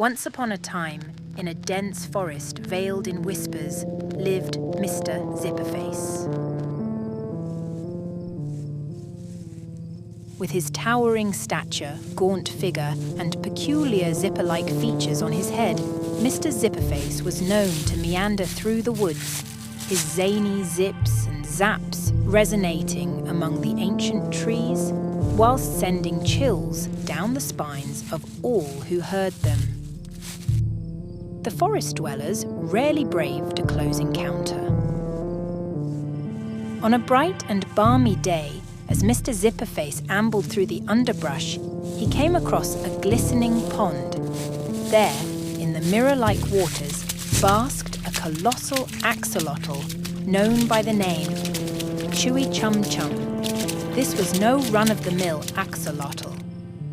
Once upon a time, in a dense forest veiled in whispers, lived Mister Zipperface. With his towering stature, gaunt figure, and peculiar zipper-like features on his head, Mister Zipperface was known to meander through the woods, his zany zips and zaps resonating among the ancient trees, whilst sending chills down the spines of all who heard them. The forest dwellers rarely braved a close encounter. On a bright and balmy day, as Mister Zipperface ambled through the underbrush, he came across a glistening pond. There, in the mirror-like waters, basked a colossal axolotl known by the name Chewy Chum Chum. This was no run-of-the-mill axolotl.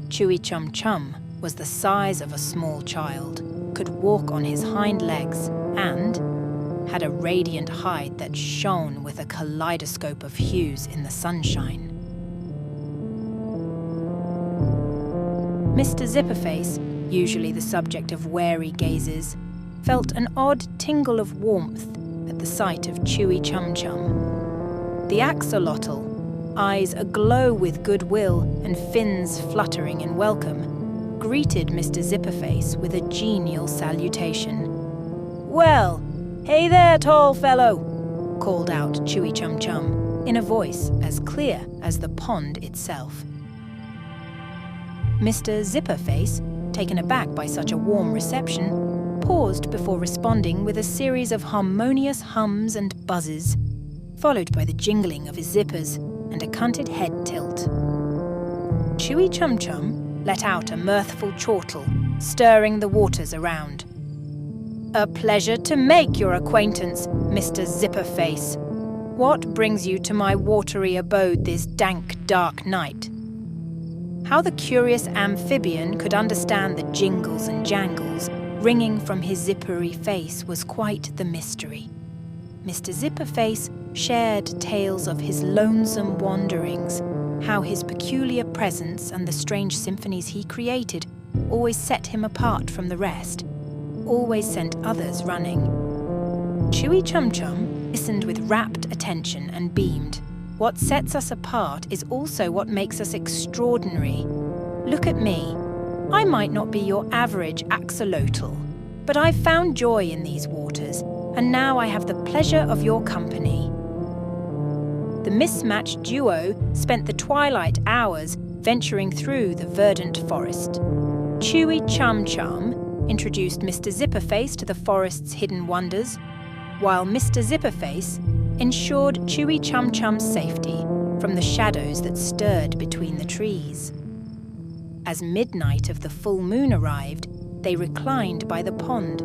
Chewy Chum Chum was the size of a small child, could walk on his hind legs, and had a radiant hide that shone with a kaleidoscope of hues in the sunshine. Mister Zipperface, usually the subject of wary gazes, felt an odd tingle of warmth at the sight of Chewy Chum Chum. The axolotl, eyes aglow with goodwill and fins fluttering in welcome, greeted Mister Zipperface with a genial salutation. "Well, hey there, tall fellow," called out Chewy Chum Chum in a voice as clear as the pond itself. Mister Zipperface, taken aback by such a warm reception, paused before responding with a series of harmonious hums and buzzes, followed by the jingling of his zippers and a cunted head tilt. Chewy Chum Chum let out a mirthful chortle, stirring the waters around. "A pleasure to make your acquaintance, Mister Zipperface. What brings you to my watery abode this dank, dark night?" How the curious amphibian could understand the jingles and jangles ringing from his zippery face was quite the mystery. Mister Zipperface shared tales of his lonesome wanderings, how his peculiar presence and the strange symphonies he created always set him apart from the rest, always sent others running. Chewy Chum Chum listened with rapt attention and beamed. "What sets us apart is also what makes us extraordinary. Look at me. I might not be your average axolotl, but I've found joy in these waters, and now I have the pleasure of your company." The mismatched duo spent the twilight hours venturing through the verdant forest. Chewy Chum Chum introduced Mister Zipperface to the forest's hidden wonders, while Mister Zipperface ensured Chewy Chum Chum's safety from the shadows that stirred between the trees. As midnight of the full moon arrived, they reclined by the pond,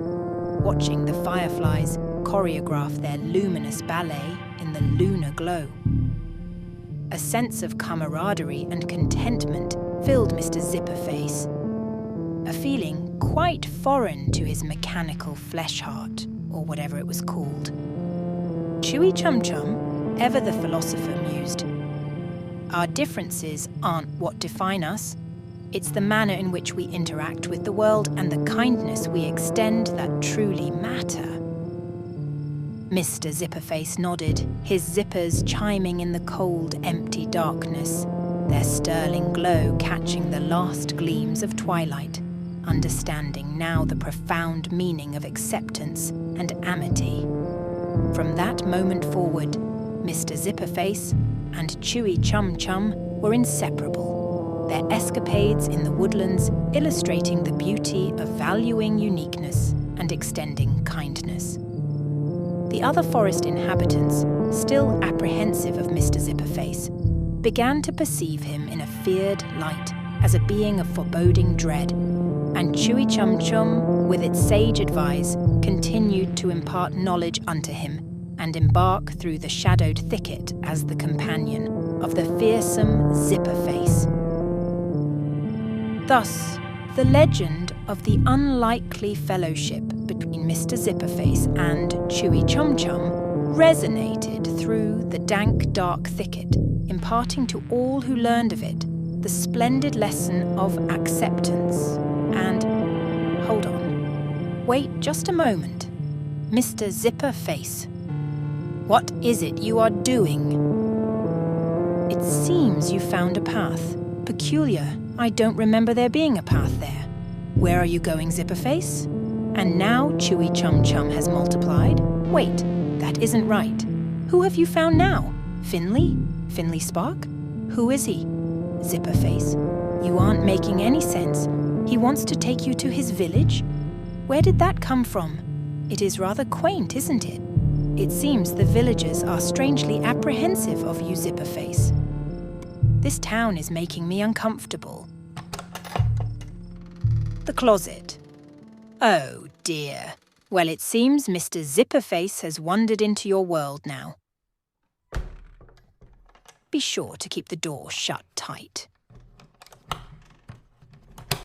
watching the fireflies choreograph their luminous ballet in the lunar glow. A sense of camaraderie and contentment filled Mister Zipperface, a feeling quite foreign to his mechanical flesh heart, or whatever it was called. Chewy Chum Chum, ever the philosopher, mused, "Our differences aren't what define us. It's the manner in which we interact with the world and the kindness we extend that truly matter." Mister Zipperface nodded, his zippers chiming in the cold, empty darkness, their sterling glow catching the last gleams of twilight, understanding now the profound meaning of acceptance and amity. From that moment forward, Mister Zipperface and Chewy Chum Chum were inseparable, their escapades in the woodlands illustrating the beauty of valuing uniqueness and extending kindness. The other forest inhabitants, still apprehensive of Mister Zipperface, began to perceive him in a feared light as a being of foreboding dread, and Chewy Chum Chum, with its sage advice, continued to impart knowledge unto him and embark through the shadowed thicket as the companion of the fearsome Zipperface. Thus, the legend of the unlikely fellowship between Mister Zipperface and Chewy Chum Chum resonated through the dank, dark thicket, imparting to all who learned of it the splendid lesson of acceptance and, hold on, Wait just a moment. Mr. Zipperface, what is it you are doing? It seems you found a path. Peculiar. I don't remember there being a path there. Where are you going, Zipperface? And now Chewy Chum Chum has multiplied? Wait, that isn't right. Who have you found now? Finley? Finley Spark? Who is he? Zipperface, you aren't making any sense. He wants to take you to his village? Where did that come from? It is rather quaint, isn't it? It seems the villagers are strangely apprehensive of you, Zipperface. This town is making me uncomfortable. The closet. Oh dear. Well, it seems Mr. Zipperface has wandered into your world now. Be sure to keep the door shut tight.